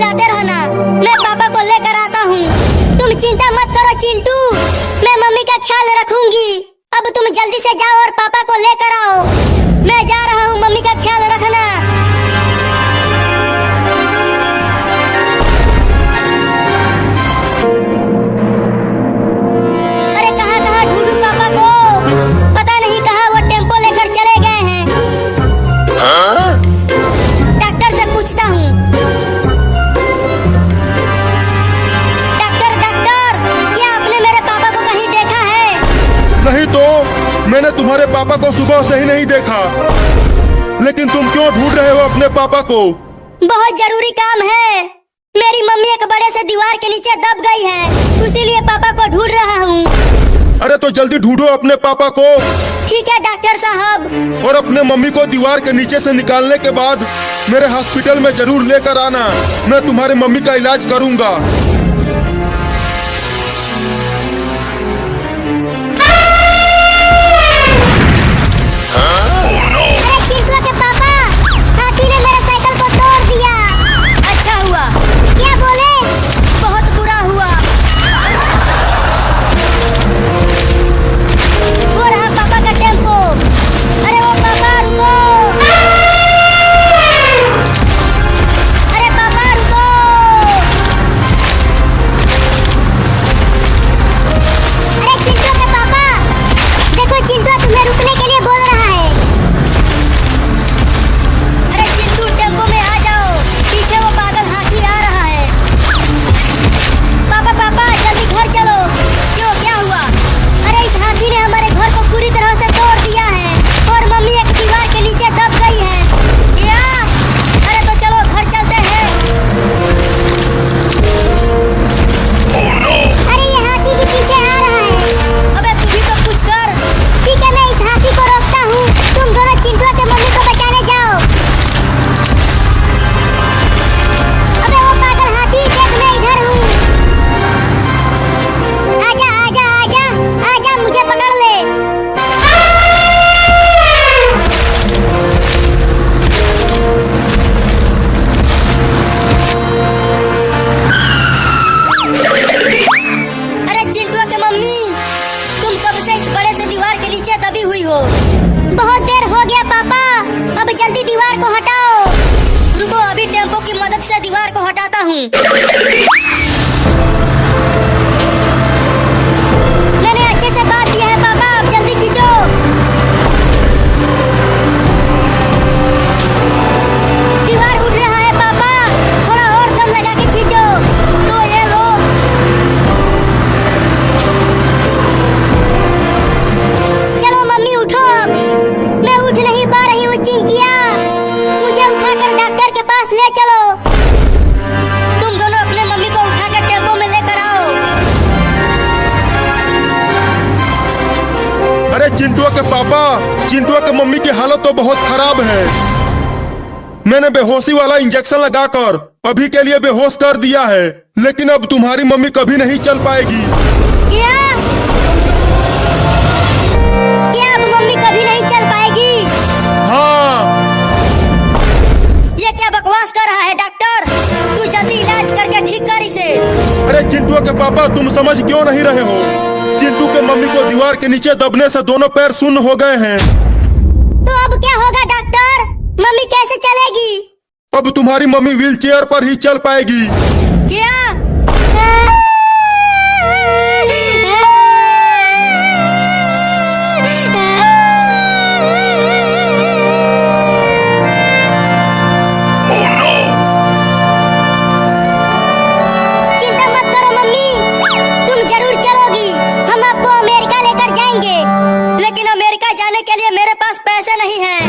खिलाते रहना, मैं पापा को लेकर आता हूँ। तुम चिंता मत करो चिंटू, मैं मम्मी का ख्याल रखूंगी। अब तुम जल्दी से जाओ और पापा को लेकर आओ। मैं जा रहा हूँ, मम्मी का ख्याल रखना। अरे कहाँ कहाँ ढूंढूं पापा को, पता नहीं कहाँ वो टेम्पो लेकर चले गए हैं। डॉक्टर से पूछता हूँ। डॉक्टर, क्या आपने मेरे पापा को कहीं देखा है? नहीं तो मैंने तुम्हारे पापा को सुबह से ही नहीं देखा, लेकिन तुम क्यों ढूंढ रहे हो अपने पापा को? बहुत जरूरी काम है। मेरी मम्मी एक बड़े से दीवार के नीचे दब गई है, इसीलिए पापा को ढूंढ रहा हूँ। अरे तो जल्दी ढूंढो अपने पापा को। ठीक है डॉक्टर साहब। और अपने मम्मी को दीवार के नीचे से निकालने के बाद मेरे हॉस्पिटल में जरूर लेकर आना, मैं तुम्हारे मम्मी का इलाज करूंगा। बहुत देर हो गया पापा, अब जल्दी दीवार को हटाओ। रुको, अभी टेम्पो की मदद से दीवार को हटाता हूँ। मैंने अच्छे से बात दिया है पापा, अब जल्दी खींचो। दीवार उठ रहा है पापा, थोड़ा और दम लगा के खींचो। तो ये लो। चलो मम्मी उठो, अब मैं उठ नहीं पा रही हूँ चिंकिया, मुझे उठाकर डॉक्टर के पास ले चलो। तुम दोनों अपने मम्मी को उठाकर टेम्पो में लेकर आओ। अरे चिंटुआ के पापा, चिंटुआ के मम्मी की हालत तो बहुत खराब है। मैंने बेहोशी वाला इंजेक्शन लगाकर अभी के लिए बेहोश कर दिया है, लेकिन अब तुम्हारी मम्मी कभी नहीं चल पाएगी। क्या अब मम्मी कभी नहीं चल पाएगी? हाँ। ये क्या बकवास कर रहा है डॉक्टर? तू जल्दी इलाज करके ठीक कर इसे। अरे चिंटुआ के पापा, तुम समझ क्यों नहीं रहे हो? चिंटू के मम्मी को दीवार के नीचे दबने से दोनों पैर शून्य हो गए हैं। तो अब क्या होगा डॉक्टर? मम्मी कैसे चलेगी? अब तुम्हारी मम्मी व्हीलचेयर पर ही चल पाएगी। क्या? चिंता मत करो मम्मी, तुम जरूर चलोगी। हम आपको अमेरिका लेकर जाएंगे, लेकिन अमेरिका जाने के लिए मेरे पास पैसे नहीं हैं।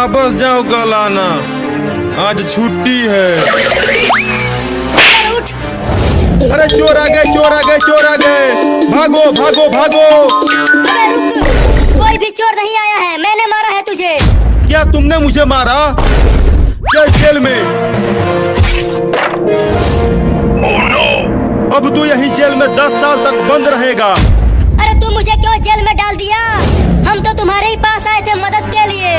वापस जाओ कल आना, आज छुट्टी है। चल उठ। अरे चोर आ गए, चोर आ गए, चोर आ गए, भागो भागो भागो। अबे रुक, कोई भी चोर नहीं आया है, मैंने मारा है तुझे। क्या तुमने मुझे मारा? चल जेल में। अब तू यही जेल में 10 साल तक बंद रहेगा। अरे तू मुझे क्यों जेल में डाल दिया? हम तो तुम्हारे ही पास आए थे मदद के लिए।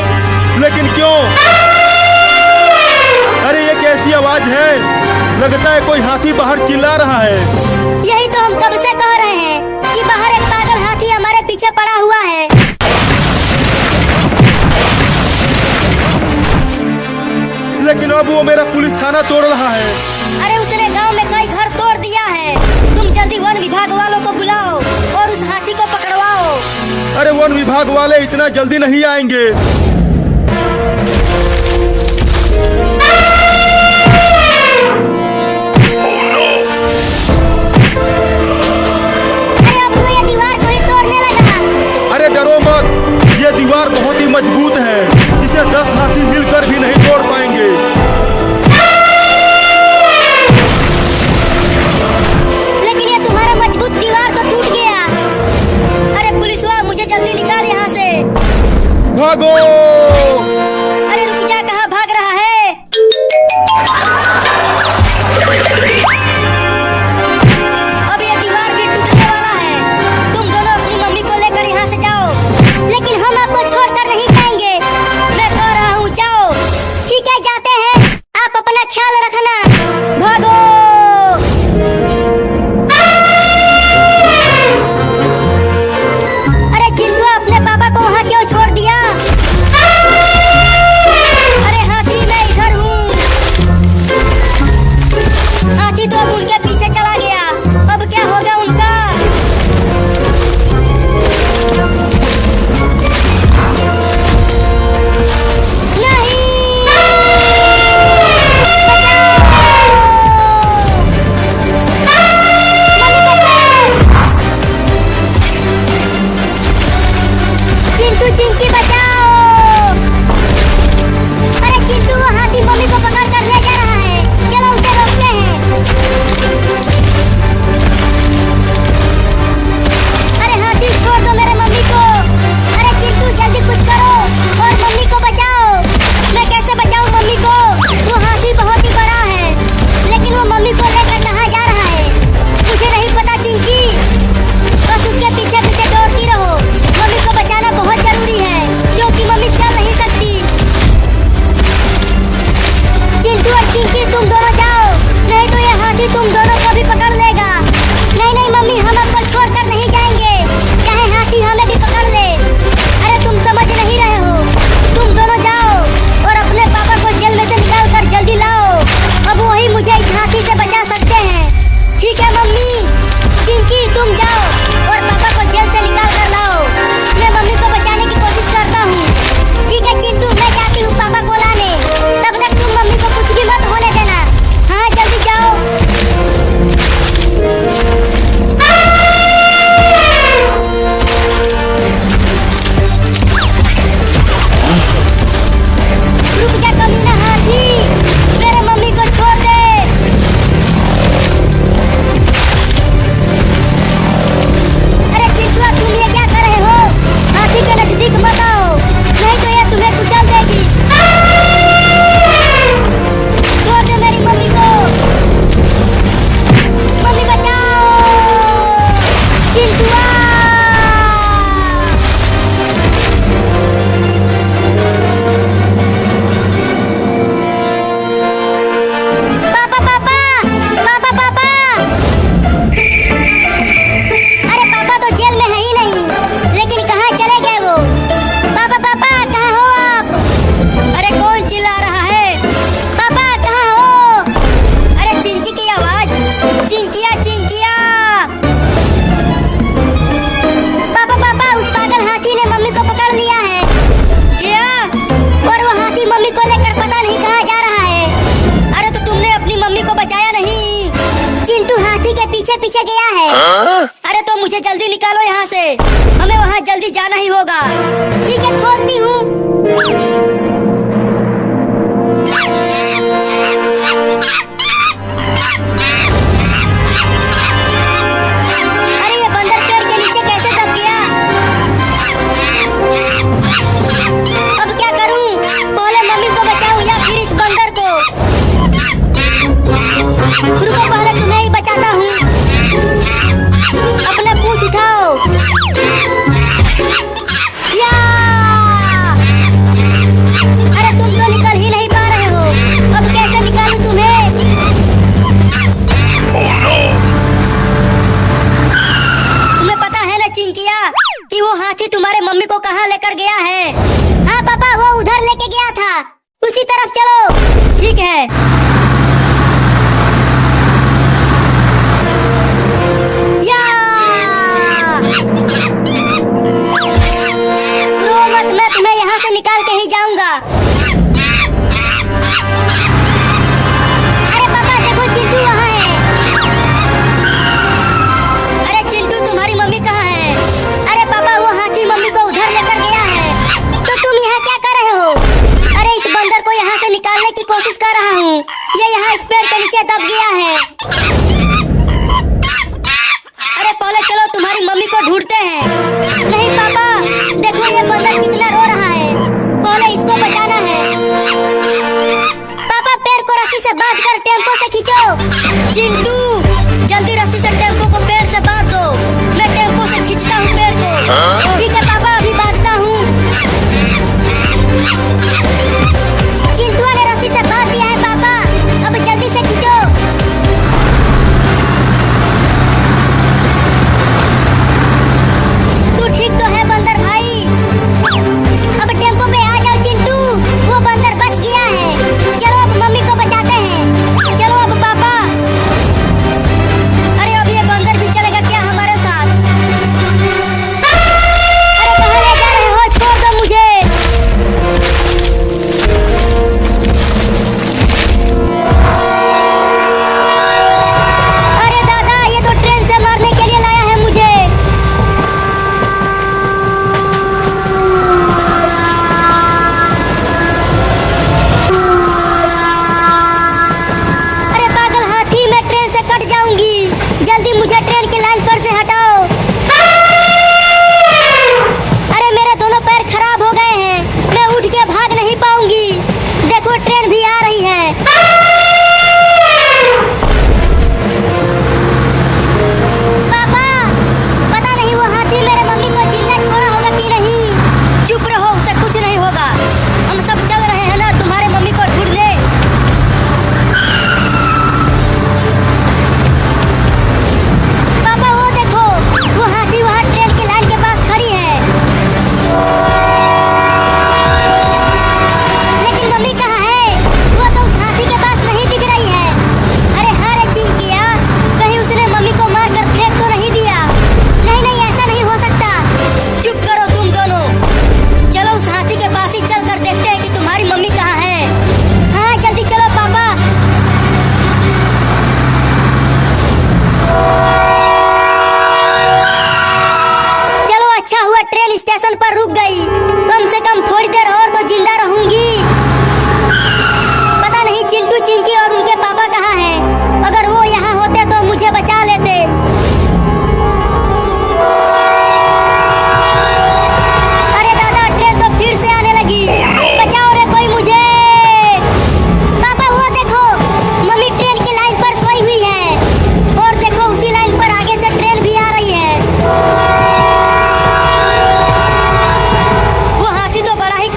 लेकिन क्यों? अरे ये कैसी आवाज है? लगता है कोई हाथी बाहर चिल्ला रहा है। यही तो हम कब से कह रहे हैं कि बाहर एक पागल हाथी हमारे पीछे पड़ा हुआ है। लेकिन अब वो मेरा पुलिस थाना तोड़ रहा है। अरे उसने गांव में कई घर तोड़ दिया है। तुम जल्दी वन विभाग वालों को बुलाओ और उस हाथी को पकड़वाओ। अरे वन विभाग वाले इतना जल्दी नहीं आएंगे। अरे अब तो ये दीवार को ही तोड़ने लगा। अरे डरो मत, ये दीवार बहुत ही मजबूत है, इसे 10 हाथी मिलकर भी नहीं तोड़ पाएंगे। लेकिन ये तुम्हारा मजबूत दीवार तो टूट गया। अरे पुलिस वाला, मुझे जल्दी निकाल यहाँ से। भागो। अरे रुक जा, कहाँ भाग रहा है? अब ये दीवार भी टूटने वाला है। तुम दोनों अपनी मम्मी को लेकर यहाँ से जाओ। लेकिन हम आपको छोड़कर नहीं जाएंगे। मैं कह रहा हूँ जाओ। ठीक है, जाते हैं। आप अपना ख्याल रखना। भागो। अरे चिंटू, अपने पापा को वहाँ क्यों छोड़ दिया? अरे हाथी, मैं इधर हूँ। हाथी तो अब उनके पीछे चला गया। अब क्या होगा उनका? नहीं, बचाओ! मम्मी बचाओ! चिंटू, चिंकी बचाओ! अरे चिंटू, वो हाथी मम्मी को पकड़ कर ले जा रहा है। चलो उसे रोकते हैं। अरे हाथी, छोड़ दो मेरे मम्मी को। अरे चिंटू, जल्दी कुछ करो और मम्मी को बचाओ। मैं कैसे बचाऊं मम्मी को? वो हाथी बहुत ही बड़ा है, लेकिन वो मम्मी को लेकर कहाँ जा रहा है मुझे नहीं पता। चिंकी, बस उसके पीछे पीछे दौड़ती रहो। मम्मी को बचाना बहुत जरूरी है, क्योंकि मम्मी चल नहीं सकती। चिंटू और चिंकी, तुम दोनों जाओ, नहीं तो ये हाथी तुम दोनों को भी पकड़ लेगा। नहीं नहीं मम्मी, हम आपको छोड़कर नहीं जाएंगे, चाहे हाथी हमें भी पकड़ ले। अरे तुम समझ नहीं रहे हो। तुम दोनों जाओ और अपने पापा को जेल में से निकाल कर जल्दी लाओ। अब वही मुझे इस हाथी से बचा सकते हैं। ठीक है मम्मी। चिंकी, तुम जाओ और पापा को जेल से निकाल कर लाओ। मैं मम्मी को बचाने की कोशिश करता हूँ। ठीक है चिंटू, मैं जाती हूँ पापा को लाने। तब तक तुम मम्मी को कुछ भी मत होने देना। हाँ, जल्दी जाओ। रुक जा कमीना हाथी, मेरे मम्मी को छोड़ दे। अरे चिंटू, तुम ये क्या कर रहे हो? हाथी के नजदीक मत आओ, नहीं तो ये तुम्हें कुचल देगी। छोड़ दे मेरी मम्मी को। मम्मी बचाओ। चिंटुआ, पापा पापा पापा पापा। अरे पापा तो जेल में है ही नहीं, लेकिन कहाँ चले गए वो? पापा पापा, कहाँ हो आप? अरे कौन चिल्ला रहा है? पापा कहाँ हो? अरे चिंकी की आवाज। चिंकिया, चिंकिया। पापा पापा, उस पागल हाथी ने मम्मी को पकड़ लिया है। क्या? और वो हाथी मम्मी को लेकर पता नहीं कहाँ जा रहा है। अरे तो तुमने अपनी मम्मी को बचाया नहीं? चिंटू हाथी के पीछे पीछे गया है। अरे तो मुझे जल्दी निकालो यहाँ से, हमें वहाँ जल्दी जाना ही होगा। ठीक है, खोलती हूँ। हाथी तुम्हारे मम्मी को कहाँ लेकर गया है? हाँ पापा, वो उधर लेके गया था, उसी तरफ चलो। ठीक है। या! रो मत, मैं तुम्हें यहाँ से निकाल के ही जाऊंगा। अरे पापा देखो, चिंटू वहाँ है। अरे चिंटू, तुम्हारी मम्मी कहाँ है? अरे पापा, वो हाथी मम्मी को उधर लेकर गया है। तो तुम यहाँ क्या कर रहे हो? अरे इस बंदर को यहाँ से निकालने की कोशिश कर रहा हूँ। ये यहाँ इस पेड़ के नीचे दब गया है। अरे पहले चलो तुम्हारी मम्मी को ढूंढते हैं। नहीं पापा, देखो ये बंदर कितना रो रहा है, पहले इसको बचाना है। पापा पेड़ को रस्सी से बांध कर टेम्पो से खींचो। चिंटू जल्दी रस्सी से टेम्पो को पेड़ से बांध दो, मैं टेम्पो से खींचता हूँ पेड़ को। ठीक है पापा, अभी बांधता हूँ। चिंटू ने रस्सी से बांध दिया है पापा, अब जल्दी से खींचो। तू ठीक तो है बंदर भाई? अब टेम्पो पे आ जाओ चिंटू, वो बंदर बच गया है। चलो अब मम्मी को बचाते हैं। चलो अब पापा। अरे अब ये बंदर भी चलेगा क्या हमारे साथ? अरे कहाँ ले जा रहे हो? छोड़ दो मुझे। अरे दादा, ये तो ट्रेन से मारने के लिए लाया है मुझे। अरे पागल हाथी, मैं ट्रेन से कट जाऊंगी, जल्दी मुझे ट्रेन की लाइन पर से हटाओ। अरे मेरे दोनों पैर खराब हो गए हैं, मैं उठ के भाग नहीं पाऊंगी। देखो ट्रेन भी आ रही है। पापा, पता नहीं वो हाथी मेरे मम्मी को जिंदा छोड़ा होगा कि नहीं। चुप रहो, उसे कुछ नहीं होगा। हम सब चल रहे हैं ना तुम्हारे मम्मी को ढूंढने। पापा वो देखो, वो हाथी वहाँ ट्रेन की लाइन के पास खड़ी है। लेकिन मम्मी कहाँ है? वो तो उस हाथी के पास नहीं दिख रही है। अरे हाँ रे चिंकिया, कहीं उसने मम्मी को मार कर फेंक तो नहीं दिया? नहीं नहीं, ऐसा नहीं हो सकता। चुप करो तुम दोनों, चलो उस हाथी के पास ही चल कर देखते हैं कि तुम्हारी मम्मी कहाँ है। हाँ जल्दी चलो पापा। चलो अच्छा हुआ ट्रेन स्टेशन पर रुक गई, कम से कम थोड़ी देर और तो जिंदा रहूंगी। पता नहीं चिंटू चिंकी और उनके पापा कहाँ हैं। अगर वो यहाँ होते तो मुझे बचा लेते। अरे दादा, ट्रेन तो फिर से आने लगी, बचाओ रे कोई मुझे। पापा वो देखो, मम्मी ट्रेन की लाइन पर सोई हुई है, और देखो उसी लाइन पर आगे से ट्रेन भी आ रही है। वो हाथी तो बड़ा ही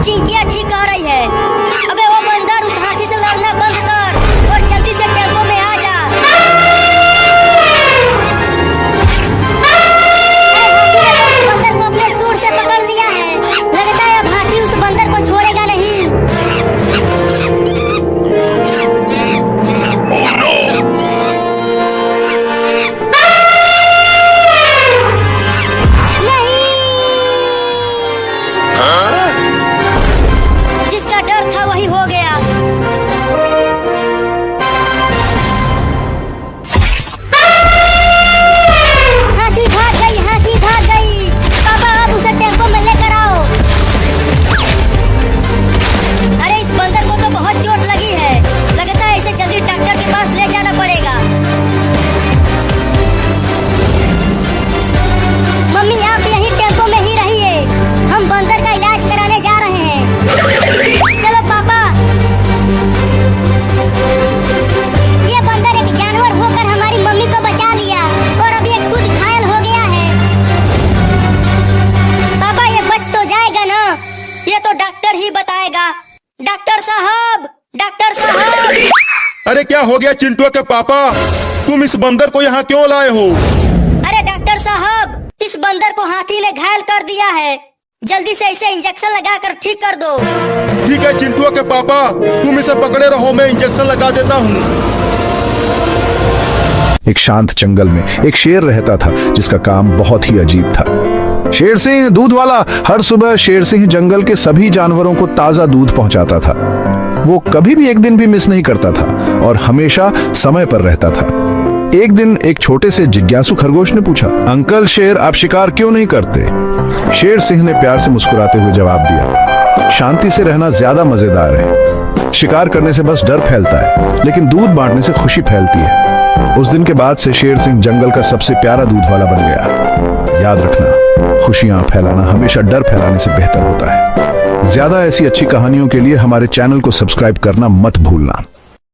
चिंकिया ठीक कह रही है। अबे वो बंदर, उस हाथी से लड़ना बंद कर और जल्दी से टेम्पो में आ जा। अरे हाथी ने तो उस बंदर को अपने सूंड से पकड़ लिया है। लगता है अब हाथी उस बंदर को छोड़ेगा नहीं। जिसका डर था वही हो गया। हाथी भाग गई, हाथी भाग गई। पापा अब उसे टेम्पो में लेकर आओ। अरे इस बंदर को तो बहुत चोट लगी है। लगता है इसे जल्दी डॉक्टर के पास ले जाना पड़ेगा। मम्मी आप यहीं टेम्पो में ही रहिए, हम बंदर का इलाज कराने जा रहे हैं। चलो पापा। ये बंदर एक जानवर होकर हमारी मम्मी को बचा लिया और अब ये खुद घायल हो गया है। पापा ये बच तो जाएगा ना? ये तो डॉक्टर ही बताएगा। डॉक्टर साहब, डॉक्टर साहब। अरे क्या हो गया चिंटू के पापा? तुम इस बंदर को यहाँ क्यों लाए हो? अरे डॉक्टर साहब, इस बंदर को हाथी ने घायल कर दिया है। जल्दी से इसे इंजेक्शन लगाकर ठीक कर दो। ठीक है चिंटू के पापा, तुम इसे पकड़े रहो, मैं इंजेक्शन लगा देता हूँ। एक शांत जंगल में एक शेर रहता था जिसका काम बहुत ही अजीब था। शेर सिंह दूध वाला। हर सुबह शेर सिंह जंगल के सभी जानवरों को ताजा दूध पहुंचाता था। वो कभी भी एक दिन भी मिस नहीं करता था और हमेशा समय पर रहता था। एक दिन एक छोटे से जिज्ञासु खरगोश ने पूछा, अंकल शेर, आप शिकार क्यों नहीं करते? शेर सिंह ने प्यार से मुस्कुराते हुए जवाब दिया, शांति से रहना ज्यादा मजेदार है। शिकार करने से बस डर फैलता है, लेकिन दूध बांटने से खुशी फैलती है। उस दिन के बाद से शेर सिंह जंगल का सबसे प्यारा दूध वाला बन गया। याद रखना, खुशियां फैलाना हमेशा डर फैलाने से बेहतर होता है। ज्यादा ऐसी अच्छी कहानियों के लिए हमारे चैनल को सब्सक्राइब करना मत भूलना।